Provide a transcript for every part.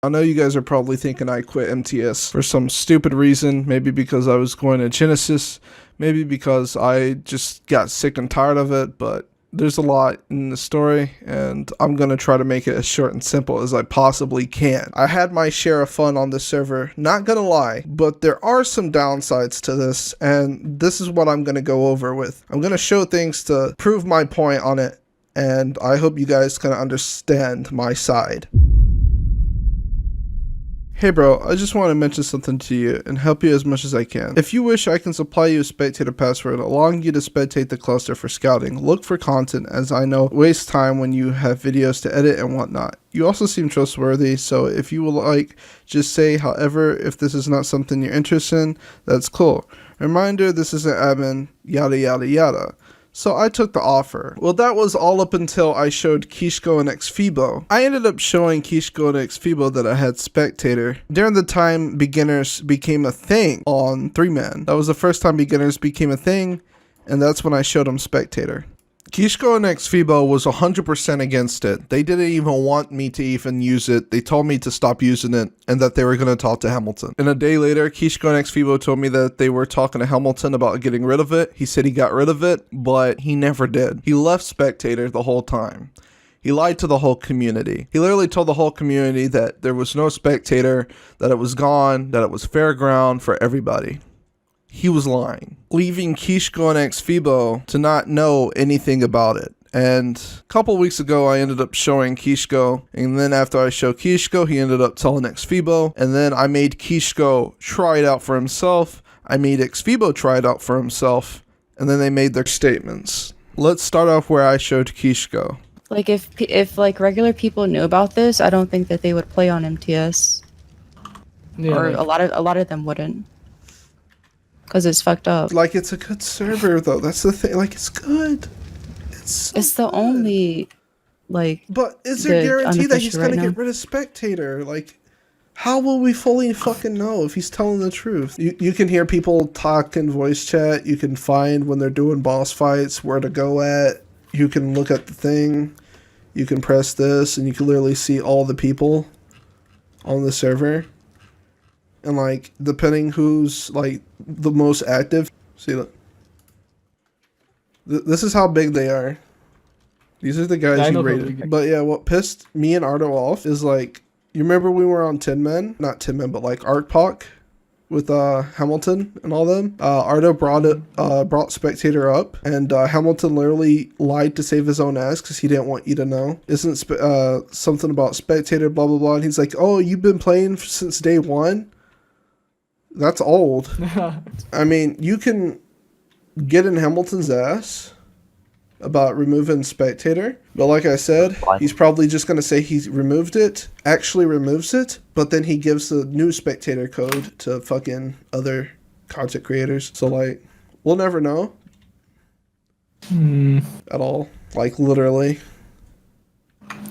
I know you guys are probably thinking I quit MTS for some stupid reason, maybe because I was going to Genesis, maybe because I just got sick and tired of it, but there's a lot in the story, and I'm going to try to make it as short and simple as I possibly can. I had my share of fun on this server, not going to lie, but there are some downsides to this, and this is what I'm going to go over with. I'm going to show things to prove my point on it, and I hope you guys can understand my side. Hey bro, I just want to mention something to you and help you as much as I can. If you wish, I can supply you a spectator password allowing you to spectate the cluster for scouting. Look for content, as I know waste time when you have videos to edit and whatnot. You also seem trustworthy, so if you would like, just say. However, if this is not something you're interested in, that's cool. Reminder, this is an admin, yada yada yada. So I took the offer. Well, that was all up until I showed Kishko and Xfibo. I ended up showing Kishko and Xfibo that I had spectator during the time beginners became a thing on 3-man. That was the first time beginners became a thing, and that's when I showed them spectator. Kishko and Xfibo was 100% against it. They didn't even want me to even use it. They told me to stop using it and that they were going to talk to Hamilton. And a day later, Kishko and Xfibo told me that they were talking to Hamilton about getting rid of it. He said he got rid of it, but he never did. He left spectator the whole time. He lied to the whole community. He literally told the whole community that there was no spectator, that it was gone, that it was fair ground for everybody. He was lying, leaving Kishko and Xfibo to not know anything about it. And a couple weeks ago, I ended up showing Kishko, and then after I showed Kishko, he ended up telling Xfibo, and then I made Kishko try it out for himself. I made Xfibo try it out for himself, and then they made their statements. Let's start off where I showed Kishko. Like if like regular people knew about this, I don't think that they would play on MTS, Yeah, or like, a lot of them wouldn't. Because it's fucked up. Like, it's a good server, though. That's the thing. Like, it's good. It's the good. only, like... But is there guarantee that he's unofficial going to right get rid of spectator? Like, how will we fully fucking know if he's telling the truth? You can hear people talk in voice chat. You can find when they're doing boss fights where to go at. You can look at the thing. You can press this, and you can literally see all the people on the server. And, like, depending who's, like, the most active. See, look. This is how big they are. These are the guys you rated. But, yeah, what pissed me and Ardo off is, like, you remember we were on 10 Men? Not 10 Men, but, like, ArcPoc with Hamilton and all them. Ardo brought Spectator up, and Hamilton literally lied to save his own ass because he didn't want you to know. Isn't something about Spectator, blah, blah, blah. And he's like, oh, you've been playing since day one? That's old. I mean, you can get in Hamilton's ass about removing spectator, but like I said, he's probably just going to say he removed it, actually removes it, but then he gives the new spectator code to fucking other content creators. So, like, we'll never know at all. Like, literally.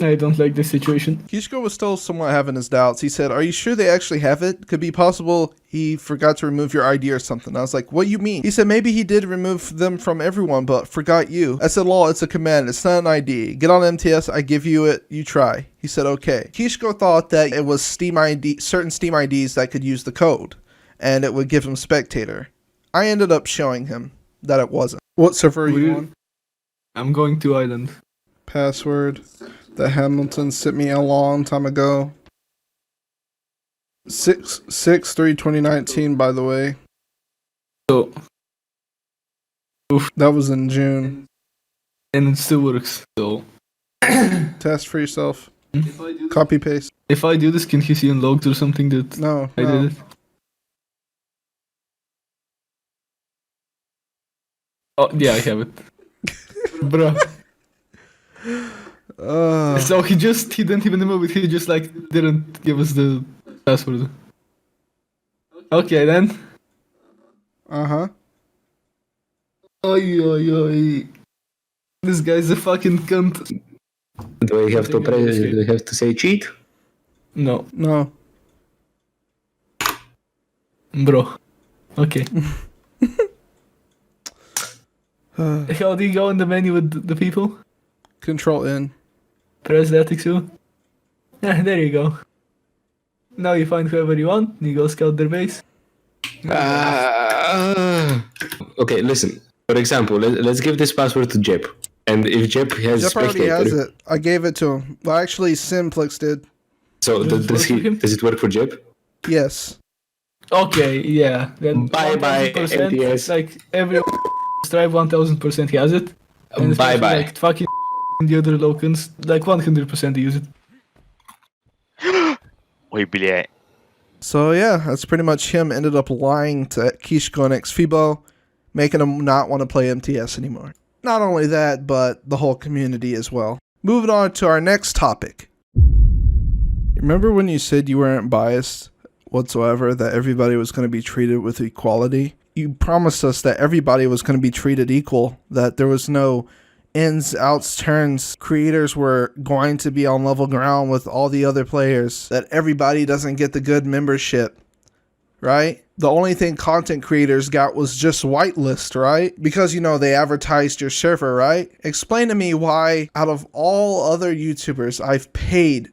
I don't like this situation. Kishko was still somewhat having his doubts. He said, are you sure they actually have it? Could be possible he forgot to remove your ID or something. I was like, what do you mean? He said, maybe he did remove them from everyone, but forgot you. I said, lol, it's a command. It's not an ID. Get on MTS. I give you it. You try. He said, okay. Kishko thought that it was Steam ID, certain Steam IDs that could use the code, and it would give him spectator. I ended up showing him that it wasn't. What server are you on? I'm going to Island. Password that Hamilton sent me a long time ago. 6/3/2019, by the way. So, that was in June. And it still works. So, test for yourself. Copy paste. If I do this, can he see unlocked or something that I did it? Oh yeah, I have it, bro. So he didn't even remove it, he just like didn't give us the password. Okay then. Uh-huh. Oi oi oi. This guy's a fucking cunt. Do I have to press, do I have to say cheat? No. No. Bro. Okay. How do you go in the menu with the people? Control N. Press that too. Yeah, there you go. Now you find whoever you want, and you go scout their base. Okay, listen. For example, let's give this password to Jep. And if Jep has Jep already spectator, has it. I gave it to him. Well, actually, Simplex did. so Does it work for him? does it work for Jep? Yes. Okay, yeah. Then Bye-bye, 1000%, MTS. like every strive 1000% he has it. And especially, Bye-bye. like fucking the other locals, like 100% use it. Ой, бля. So yeah, that's pretty much him. Ended up lying to Kishko and Xfibo, making him not want to play MTS anymore. Not only that, but the whole community as well. Moving on to our next topic. Remember when you said you weren't biased whatsoever, that everybody was going to be treated with equality? You promised us that everybody was going to be treated equal, that there was no ins, outs, turns. Creators were going to be on level ground with all the other players, that everybody doesn't get the good membership, right? The only thing content creators got was just whitelist, right? Because, you know, they advertised your server, right? Explain to me why, out of all other YouTubers, I've paid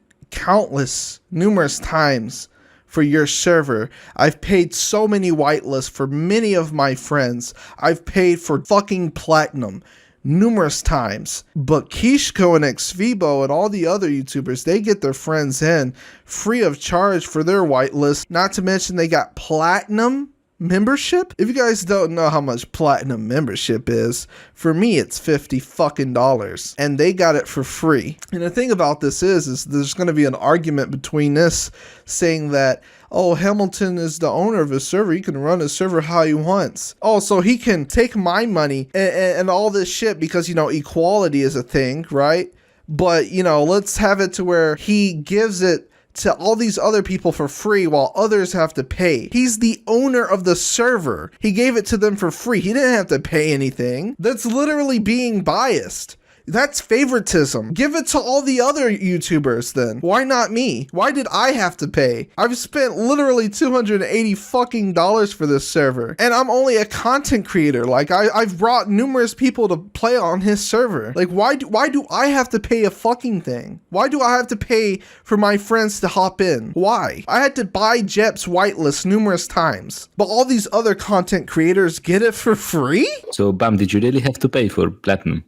numerous times for your server. I've paid so many whitelists for many of my friends. I've paid for fucking platinum numerous times. But Kishko and Xvibo and all the other YouTubers, they get their friends in free of charge for their whitelist. Not to mention they got platinum membership. If you guys don't know how much platinum membership is, for me it's $50 fucking dollars, and they got it for free. And the thing about this is there's going to be an argument between this saying that, oh, Hamilton is the owner of his server, he can run his server how he wants. Oh, so he can take my money and all this shit because, you know, equality is a thing, right? But, you know, let's have it to where he gives it to all these other people for free while others have to pay. He's the owner of the server. He gave it to them for free. He didn't have to pay anything. That's literally being biased. That's favoritism. Give it to all the other YouTubers then. Why not me? Why did I have to pay? I've spent literally $280 fucking dollars for this server, and I'm only a content creator. Like I've brought numerous people to play on his server. Like why do I have to pay a fucking thing? Why do I have to pay for my friends to hop in? Why? I had to buy Jep's whitelist numerous times, but all these other content creators get it for free? So, Bam, did you really have to pay for platinum?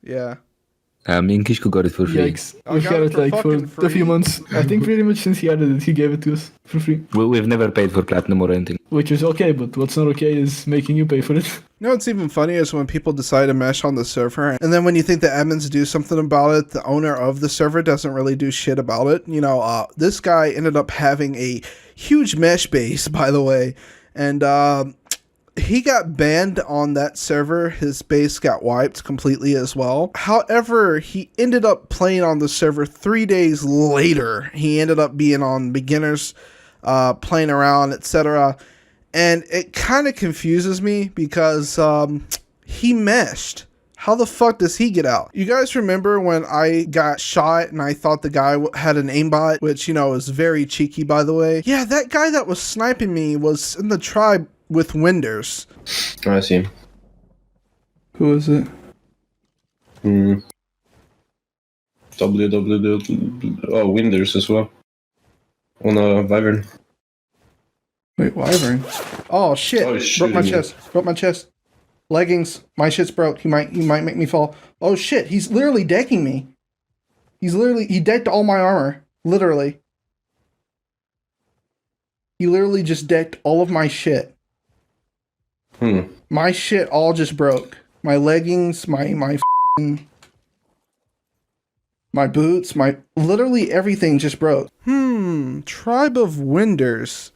Yeah. Me and Kishko got it for free. Yikes. I We've got had it it for like fucking for a few free. months. I think pretty much since he added it, he gave it to us for free. We've never paid for platinum or anything. Which is okay, but what's not okay is making you pay for it. You know what's even funnier is when people decide to mesh on the server, and then when you think the admins do something about it, the owner of the server doesn't really do shit about it. You know, this guy ended up having a huge mesh base, by the way, and he got banned on that server. His base got wiped completely as well. However, he ended up playing on the server 3 days later. He ended up being on beginners, playing around, etc. And it kind of confuses me because he meshed. How the fuck does he get out? You guys remember when I got shot and I thought the guy had an aimbot, which, you know, is very cheeky, by the way. Yeah, that guy that was sniping me was in the tribe with Winders. I see. Who is it? Oh, Winders as well. On a Wyvern. Wait, Wyvern? Oh shit! Oh, Broke shit. my chest. Broke my chest. Leggings. My shit's broke. He might make me fall. Oh shit! He's literally decking me. He decked all my armor. Literally. He literally just decked all of my shit. My shit all just broke. My leggings, my boots, literally everything just broke. Tribe of Winders.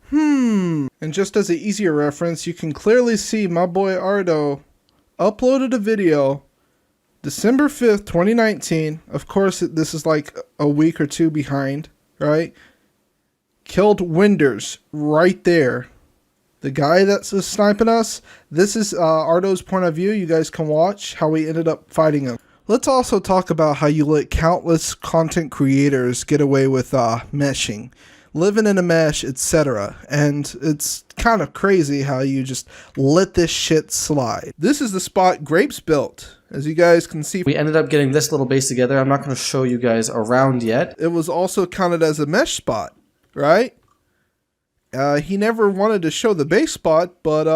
And just as an easier reference, you can clearly see my boy Ardo uploaded a video December 5th, 2019. Of course, this is like a week or two behind, right? Killed Winders right there. The guy that's sniping us, this is Ardo's point of view. You guys can watch how we ended up fighting him. Let's also talk about how you let countless content creators get away with meshing, living in a mesh, etc. And it's kind of crazy how you just let this shit slide. This is the spot Grapes built. As you guys can see, We ended up getting this little base together. I'm not going to show you guys around yet. it was also counted as a mesh spot. right? He never wanted to show the base spot, but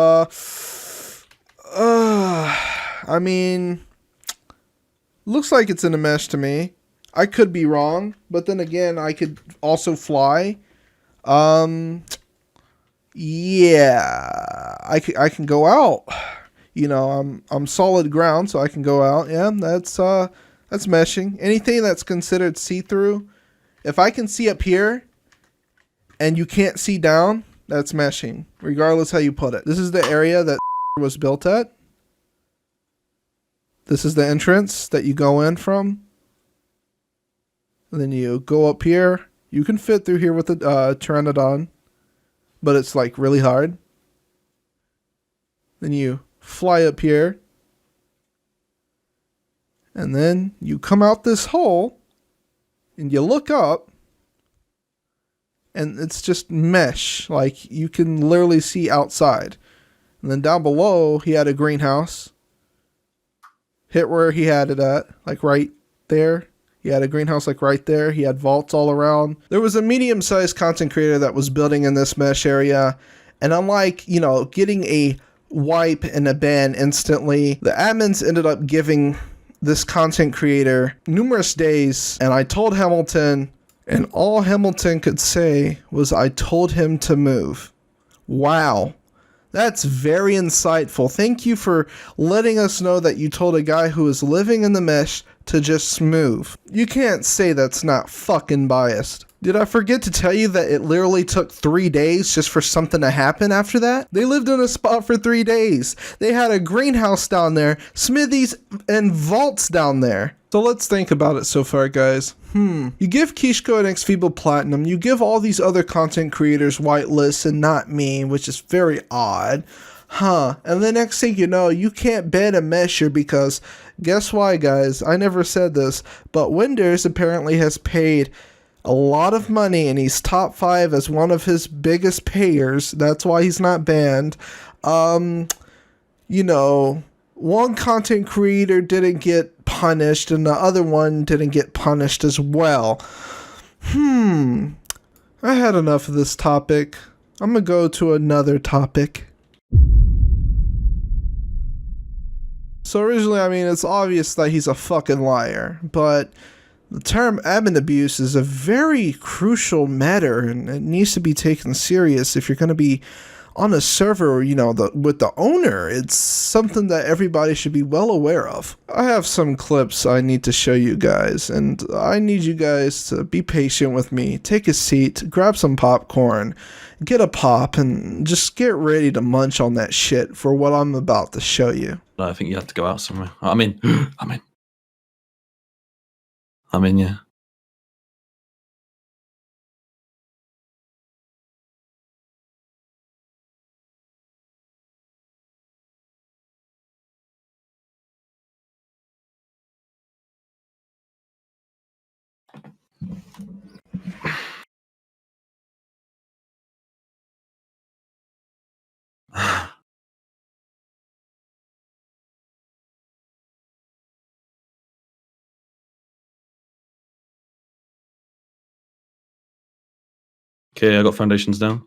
I mean, looks like it's in a mesh to me. I could be wrong, but then again, I could also fly. Yeah, I can go out. You know, I'm solid ground, so I can go out. Yeah, that's meshing. Anything that's considered see-through, if I can see up here and you can't see down, that's meshing, regardless how you put it. This is the area that was built at. This is the entrance that you go in from. And then you go up here. You can fit through here with the Pteranodon, but it's like really hard. Then you fly up here. And then you come out this hole and you look up and it's just mesh. Like you can literally see outside. And then down below, he had a greenhouse. Hit where he had it at, like right there. He had a greenhouse like right there. He had vaults all around. There was a medium-sized content creator that was building in this mesh area. And unlike, you know, getting a wipe and a ban instantly, the admins ended up giving this content creator numerous days. And I told Hamilton, and all Hamilton could say was, I told him to move. Wow. That's very insightful. Thank you for letting us know that you told a guy who is living in the mesh to just move. You can't say that's not fucking biased. Did I forget to tell you that it literally took 3 days just for something to happen after that? They lived in a spot for 3 days. They had a greenhouse down there, smithies, and vaults down there. So let's think about it so far, guys. You give Kishko and Xfeeble Platinum, you give all these other content creators whitelists and not me, which is very odd. And the next thing you know, you can't ban a mesher because, guess why, guys? I never said this, but Winders apparently has paid a lot of money and he's top 5 as one of his biggest payers. That's why he's not banned. You know, one content creator didn't get punished and the other one didn't get punished as well. I had enough of this topic. I'm gonna go to another topic. So originally, I mean, it's obvious that he's a fucking liar, but the term admin abuse is a very crucial matter and it needs to be taken serious if you're going to be on a server, you know, with the owner. It's something that everybody should be well aware of. I have some clips I need to show you guys, and I need you guys to be patient with me. Take a seat, grab some popcorn, get a pop, and just get ready to munch on that shit for what I'm about to show you. I think you have to go out somewhere. I'm in, yeah. Okay, I got foundations down.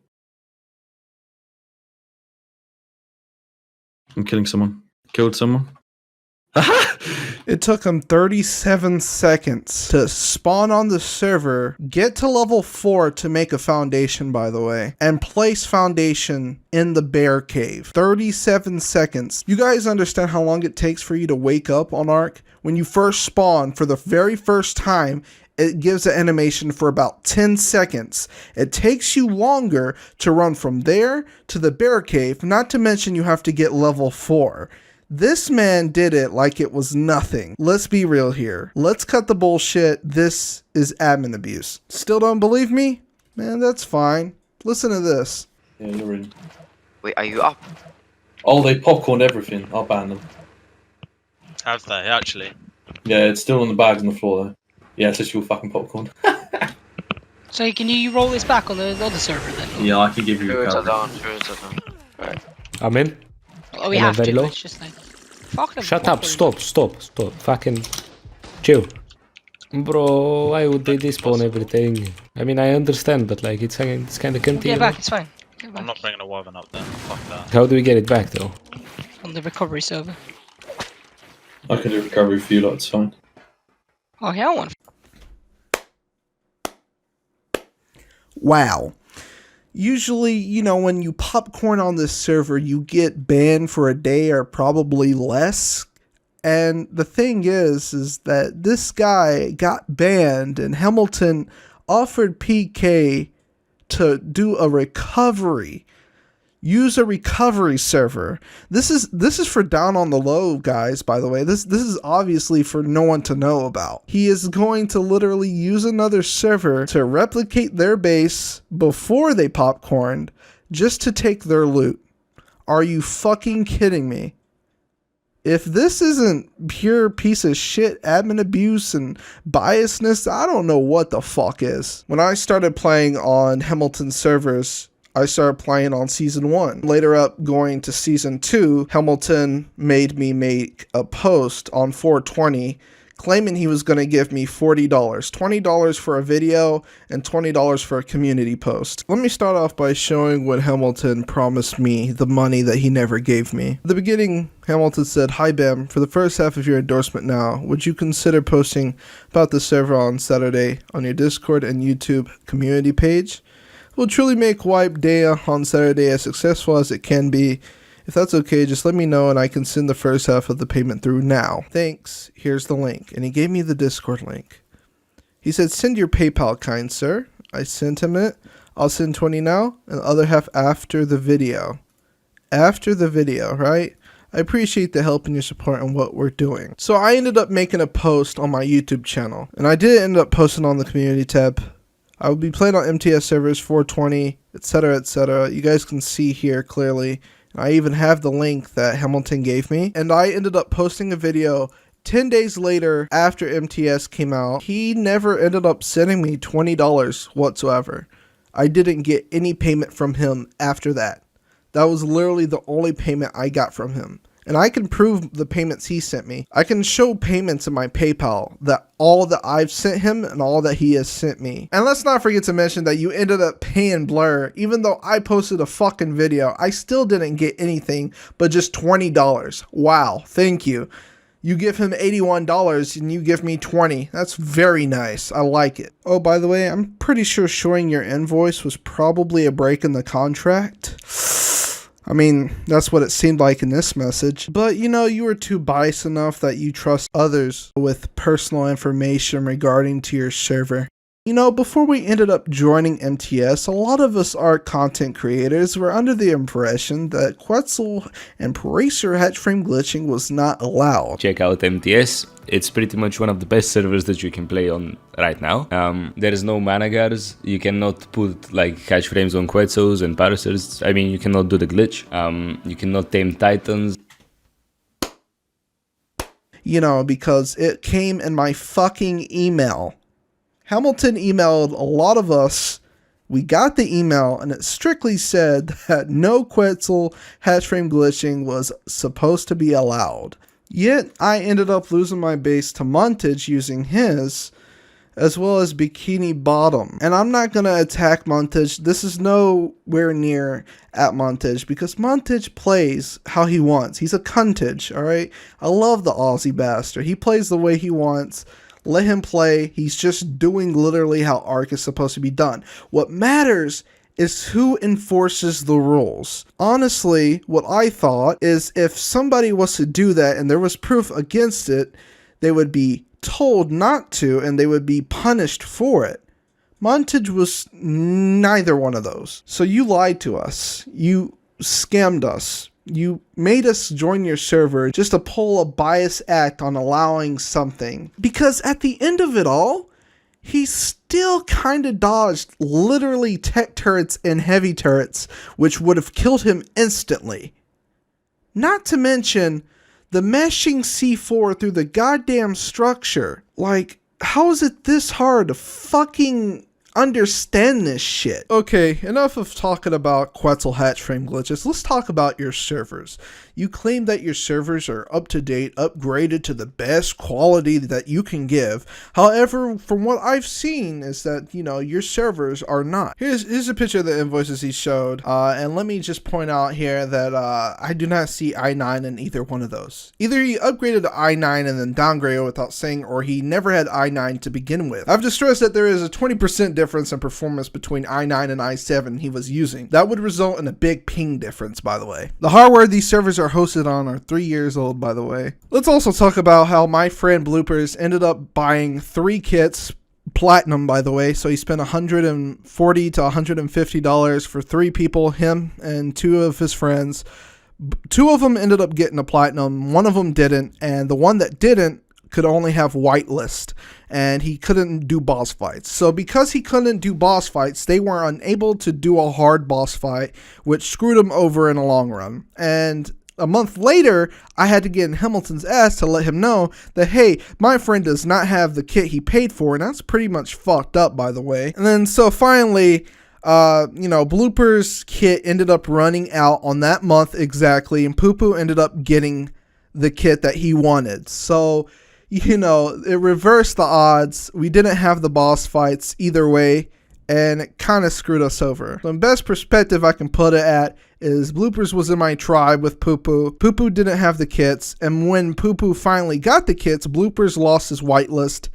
I'm killing someone. Killed someone. It took him 37 seconds to spawn on the server, get to level 4 to make a foundation, by the way, and place foundation in the bear cave. 37 seconds. You guys understand how long it takes for you to wake up on Ark? When you first spawn for the very first time, it gives an animation for about 10 seconds. It takes you longer to run from there to the bear cave, not to mention you have to get level 4. This man did it like it was nothing. Let's be real here. Let's cut the bullshit. This is admin abuse. Still don't believe me? Man, that's fine. Listen to this. Yeah, you're in. Wait, are you up? Oh, they popcorn everything. I'll ban them. Have they, actually? Yeah, it's still on the bags on the floor though. Yeah, it's just your fucking popcorn. So can you roll this back on the other server then? Yeah, I can give you a Spirits are card. down, spirits are down. Right. I'm in. Oh, we And I'm have to. very low. It's just like... Fuck them Shut up, popcorn. stop. Fucking chill. Bro, why would they despawn everything? I mean, I understand, but like, it's kind of Get cunty. back, it's fine. Get back. I'm not bringing a wyvern up there. Fuck that. How do we get it back, though? On the recovery server. I can do recovery for you, like, it's fine. Oh, yeah, I want. Wow. Usually, you know, when you popcorn on this server, you get banned for a day or probably less. And the thing is that this guy got banned and Hamilton offered PK to do a recovery. Use a recovery server. This is for down on the low, guys, by the way. This is obviously for no one to know about. He is going to literally use another server to replicate their base before they popcorned just to take their loot. Are you fucking kidding me? If this isn't pure piece of shit admin abuse and biasness, I don't know what the fuck is. When I started playing on Hamilton servers, I started playing on Season 1. Later up, going to Season 2, Hamilton made me make a post on 420 claiming he was going to give me $40. $20 for a video and $20 for a community post. Let me start off by showing what Hamilton promised me, the money that he never gave me. At the beginning, Hamilton said, "Hi Bam, for the first half of your endorsement now, would you consider posting about the server on Saturday on your Discord and YouTube community page? Will truly make Wipe Day on Saturday as successful as it can be. If that's okay, just let me know and I can send the first half of the payment through now. Thanks, here's the link." And he gave me the Discord link. He said, "Send your PayPal, kind sir." I sent him it. "I'll send 20 now and the other half after the video." After the video, right? I appreciate the help and your support and what we're doing. So I ended up making a post on my YouTube channel. And I did end up posting on the community tab. I will be playing on MTS servers 420, etc., etc. You guys can see here clearly. I even have the link that Hamilton gave me. And I ended up posting a video 10 days later after MTS came out. He never ended up sending me $20 whatsoever. I didn't get any payment from him after that. That was literally the only payment I got from him. And I can prove the payments he sent me. I can show payments in my PayPal that all that I've sent him and all that he has sent me. And let's not forget to mention that you ended up paying Blur. Even though I posted a fucking video, I still didn't get anything but just $20. Wow, thank you. You give him $81 and you give me $20. That's very nice. I like it. Oh, by the way, I'm pretty sure showing your invoice was probably a break in the contract. I mean, that's what it seemed like in this message. But, you know, you were too biased enough that you trust others with personal information regarding to your server. You know, before we ended up joining MTS, a lot of us art content creators were under the impression that Quetzal and Bracer hatch frame glitching was not allowed. Check out MTS. It's pretty much one of the best servers that you can play on right now. There is no mana guards. You cannot put like hatch frames on Quetzals and Parsers. I mean, you cannot do the glitch. You cannot tame Titans. You know, because it came in my fucking email. Hamilton emailed a lot of us. We got the email and it strictly said that no Quetzal hatch frame glitching was supposed to be allowed. Yet I ended up losing my base to Montage using his, as well as Bikini Bottom. And I'm not going to attack Montage. This is nowhere near at Montage because Montage plays how he wants. He's a cuntage, alright? I love the Aussie bastard. He plays the way he wants. Let him play. He's just doing literally how Ark is supposed to be done. What matters is who enforces the rules. Honestly, what I thought is if somebody was to do that and there was proof against it, they would be told not to and they would be punished for it. Montage was neither one of those. So you lied to us. You scammed us. You made us join your server just to pull a bias act on allowing something. Because at the end of it all, he still kind of dodged literally tech turrets and heavy turrets, which would have killed him instantly. Not to mention the meshing C4 through the goddamn structure. Like, how is it this hard to fucking understand this shit? Okay, enough of talking about Quetzal hatch frame glitches. Let's talk about your servers. You claim that your servers are up to date, upgraded to the best quality that you can give. However, from what I've seen is that, your servers are not. Here's a picture of the invoices he showed. And let me just point out here that I do not see i9 in either one of those. Either he upgraded to i9 and then downgraded without saying, or he never had i9 to begin with. I have to stress that there is a 20% difference in performance between i9 and i7 he was using. That would result in a big ping difference, by the way. The hardware these servers are hosted on are 3 years old, by the way. Let's also talk about how my friend Bloopers ended up buying 3 kits, platinum, by the way, so he spent $140 to $150 for 3 people, him and 2 of his friends. 2 of them ended up getting a platinum, 1 of them didn't, and the one that didn't could only have whitelist, and he couldn't do boss fights. So because he couldn't do boss fights, they were unable to do a hard boss fight, which screwed him over in the long run. And a month later, I had to get in Hamilton's ass to let him know that, hey, my friend does not have the kit he paid for, and that's pretty much fucked up, by the way. And then so finally, Blooper's kit ended up running out on that month exactly, and Poo Poo ended up getting the kit that he wanted. So, it reversed the odds. We didn't have the boss fights either way, and it kind of screwed us over. The best perspective I can put it at is Bloopers was in my tribe with Poo Poo. Poo Poo didn't have the kits, and when Poo Poo finally got the kits, Bloopers lost his whitelist,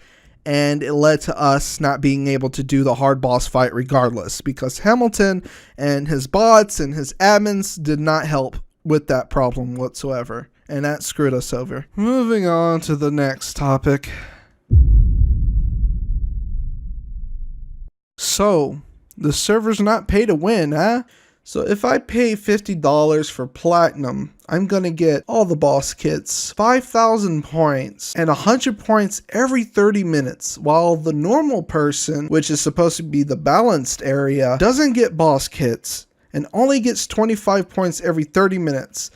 and it led to us not being able to do the hard boss fight regardless, because Hamilton and his bots and his admins did not help with that problem whatsoever. And that screwed us over. Moving on to the next topic. So, the server's not pay to win, huh? So if I pay $50 for platinum, I'm gonna get all the boss kits, 5,000 points, and 100 points every 30 minutes, while the normal person, which is supposed to be the balanced area, doesn't get boss kits, and only gets 25 points every 30 minutes.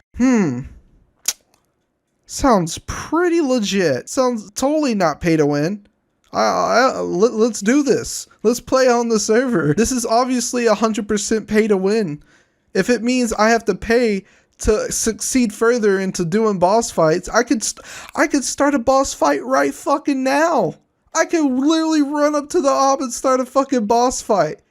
Sounds pretty legit. Sounds totally not pay to win. Let's do this. Let's play on the server. This is obviously 100% pay to win. If it means I have to pay to succeed further into doing boss fights, I could start a boss fight right fucking now. I could literally run up to the op and start a fucking boss fight.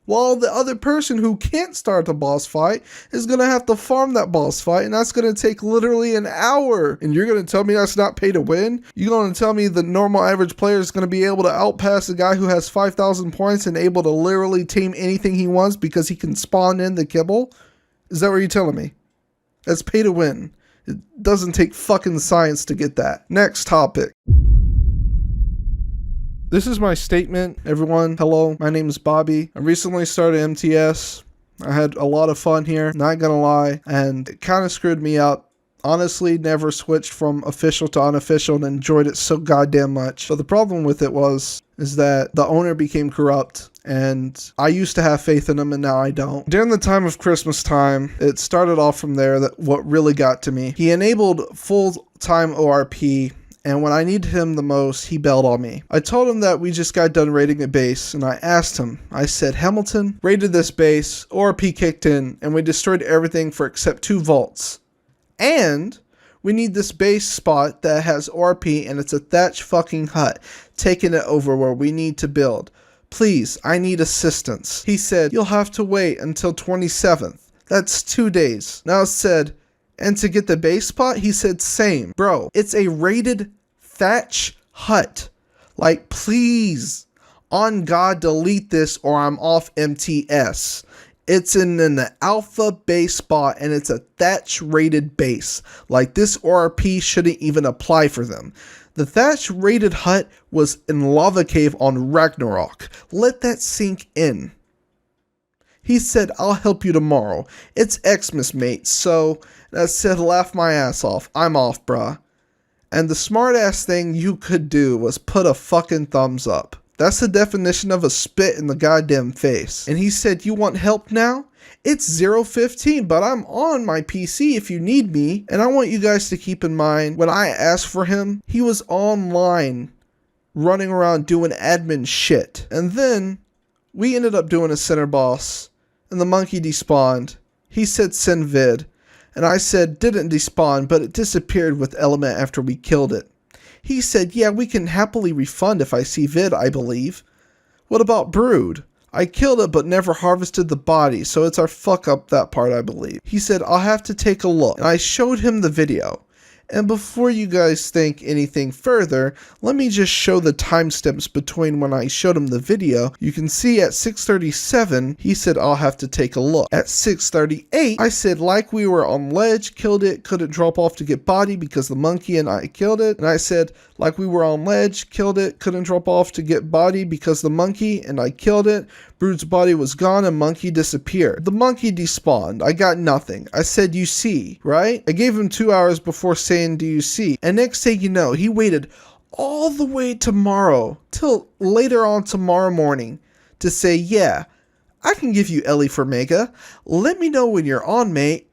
While the other person who can't start a boss fight is going to have to farm that boss fight, and that's going to take literally an hour. And you're going to tell me that's not pay to win? You're going to tell me the normal average player is going to be able to outpass a guy who has 5,000 points and able to literally tame anything he wants because he can spawn in the kibble? Is that what you're telling me? That's pay to win. It doesn't take fucking science to get that. Next topic. This is my statement, everyone. Hello, my name is Bobby. I recently started MTS. I had a lot of fun here, not gonna lie, and it kind of screwed me up. Honestly, never switched from official to unofficial and enjoyed it so goddamn much. But the problem with it is that the owner became corrupt, and I used to have faith in him and now I don't. During the time of Christmas time, it started off from there that what really got to me. He enabled full-time ORP, and when I needed him the most, he bailed on me. I told him that we just got done raiding a base, and I asked him, I said, Hamilton, raided this base, ORP kicked in, and we destroyed everything for except 2 vaults. And we need this base spot that has ORP, and it's a thatch fucking hut, taking it over where we need to build. Please, I need assistance. He said, you'll have to wait until 27th. That's 2 days. Now it said, and to get the base spot, he said same. Bro, it's a rated thatch hut. Like, please, on God, delete this or I'm off MTS. It's in an alpha base spot and it's a thatch rated base. Like, this ORP shouldn't even apply for them. The thatch rated hut was in Lava Cave on Ragnarok. Let that sink in. He said, I'll help you tomorrow. It's Xmas, mate. So, I said, laugh my ass off. I'm off, bruh. And the smart ass thing you could do was put a fucking thumbs up. That's the definition of a spit in the goddamn face. And he said, you want help now? It's 0:15, but I'm on my PC if you need me. And I want you guys to keep in mind, when I asked for him, he was online, running around doing admin shit. And then, we ended up doing a center boss, and the monkey despawned. He said send vid. And I said, didn't despawn, but it disappeared with Element after we killed it. He said, yeah, we can happily refund if I see vid, I believe. What about Brood? I killed it but never harvested the body, so it's our fuck up that part, I believe. He said, I'll have to take a look. And I showed him the video. And before you guys think anything further, let me just show the timestamps between when I showed him the video. You can see at 6:37, he said, I'll have to take a look. At 6:38, I said, like we were on ledge, killed it, couldn't drop off to get body because the monkey and I killed it. And I said, like we were on ledge, killed it, couldn't drop off to get body because the monkey and I killed it. Brood's body was gone and monkey disappeared. The monkey despawned. I got nothing. I said, you see, right? I gave him 2 hours before saying, do you see? And next thing you know, he waited all the way tomorrow till later on tomorrow morning to say, yeah, I can give you Ellie for Mega. Let me know when you're on, mate.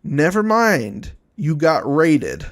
Never mind. You got raided.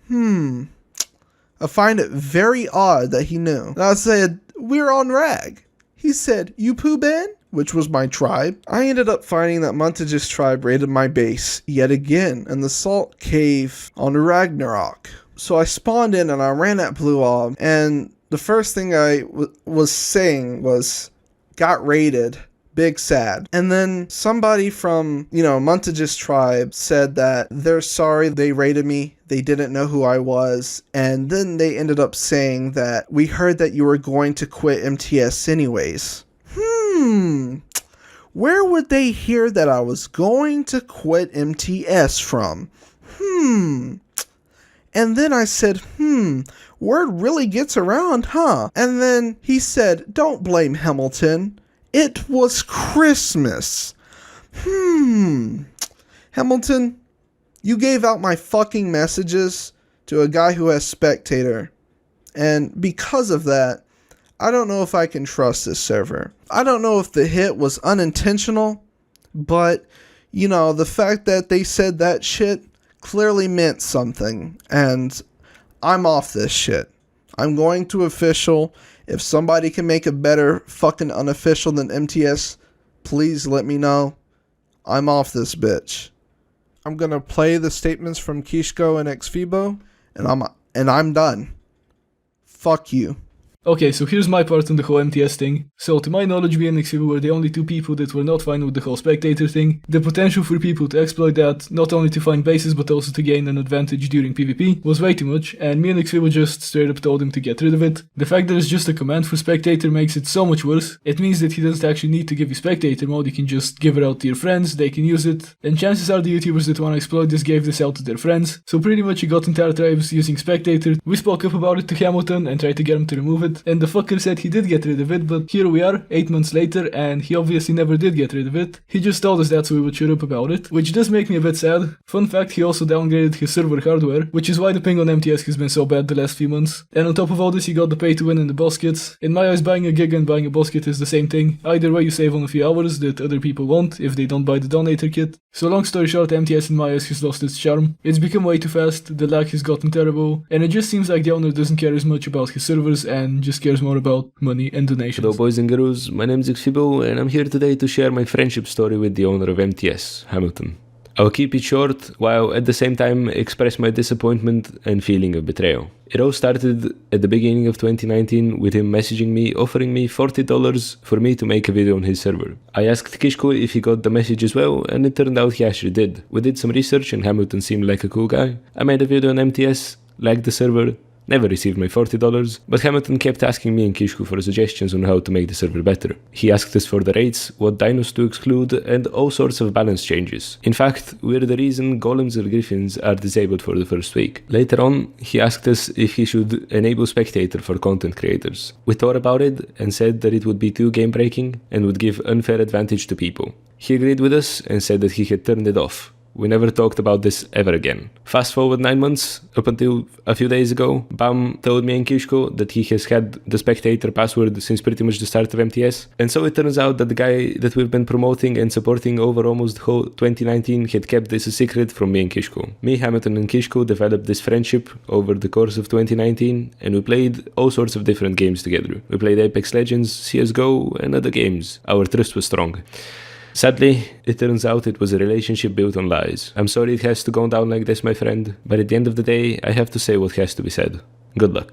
I find it very odd that he knew. And I said, we're on Rag. He said, you poo Ben? Which was my tribe. I ended up finding that Montage's tribe raided my base yet again in the Salt Cave on Ragnarok. So I spawned in and I ran at Blue Orb, and the first thing I was saying was, got raided. Big sad. And then somebody from, Montage's tribe said that they're sorry they raided me. They didn't know who I was. And then they ended up saying that we heard that you were going to quit MTS anyways. Where would they hear that I was going to quit MTS from? And then I said, word really gets around, huh? And then he said, don't blame Hamilton. It was Christmas. Hamilton, you gave out my fucking messages to a guy who has Spectator. And because of that, I don't know if I can trust this server. I don't know if the hit was unintentional, but, the fact that they said that shit clearly meant something. And I'm off this shit. I'm going to official. If somebody can make a better fucking unofficial than MTS, please let me know. I'm off this bitch. I'm gonna play the statements from Kishko and Xfibo, and I'm done. Fuck you. Okay, so here's my part on the whole MTS thing. So to my knowledge, me and Xivu were the only two people that were not fine with the whole spectator thing. The potential for people to exploit that, not only to find bases but also to gain an advantage during PvP, was way too much, and me and Xivu just straight up told him to get rid of it. The fact that it's just a command for spectator makes it so much worse. It means that he doesn't actually need to give you spectator mode, you can just give it out to your friends, they can use it, and chances are the YouTubers that want to exploit this gave this out to their friends. So pretty much he got entire tribes using spectator. We spoke up about it to Hamilton and tried to get him to remove it. And the fucker said he did get rid of it, but here we are, 8 months later, and he obviously never did get rid of it. He just told us that so we would shut up about it, which does make me a bit sad. Fun fact, he also downgraded his server hardware, which is why the ping on MTS has been so bad the last few months. And on top of all this, he got the pay to win in the boss kits. In my eyes, buying a gig and buying a boss kit is the same thing. Either way, you save on a few hours that other people won't if they don't buy the donator kit. So long story short, MTS in my eyes has lost its charm. It's become way too fast, the lag has gotten terrible, and it just seems like the owner doesn't care as much about his servers and just cares more about money and donations. Hello boys and girls, my name is Xfibo and I'm here today to share my friendship story with the owner of MTS, Hamilton. I'll keep it short while at the same time express my disappointment and feeling of betrayal. It all started at the beginning of 2019 with him messaging me offering me $40 for me to make a video on his server. I asked Kishko if he got the message as well, and it turned out he actually did. We did some research and Hamilton seemed like a cool guy. I made a video on MTS, liked the server, never received my $40, but Hamilton kept asking me and Kishko for suggestions on how to make the server better. He asked us for the rates, what dinos to exclude, and all sorts of balance changes. In fact, we're the reason golems or griffins are disabled for the first week. Later on, he asked us if he should enable spectator for content creators. We thought about it and said that it would be too game breaking and would give unfair advantage to people. He agreed with us and said that he had turned it off. We never talked about this ever again. Fast forward 9 months, up until a few days ago, Bam told me and Kishko that he has had the spectator password since pretty much the start of MTS. And so it turns out that the guy that we've been promoting and supporting over almost the whole 2019 had kept this a secret from me and Kishko. Me, Hamilton and Kishko developed this friendship over the course of 2019 and we played all sorts of different games together. We played Apex Legends, CSGO and other games. Our trust was strong. Sadly, it turns out it was a relationship built on lies. I'm sorry it has to go down like this, my friend, but at the end of the day, I have to say what has to be said. Good luck.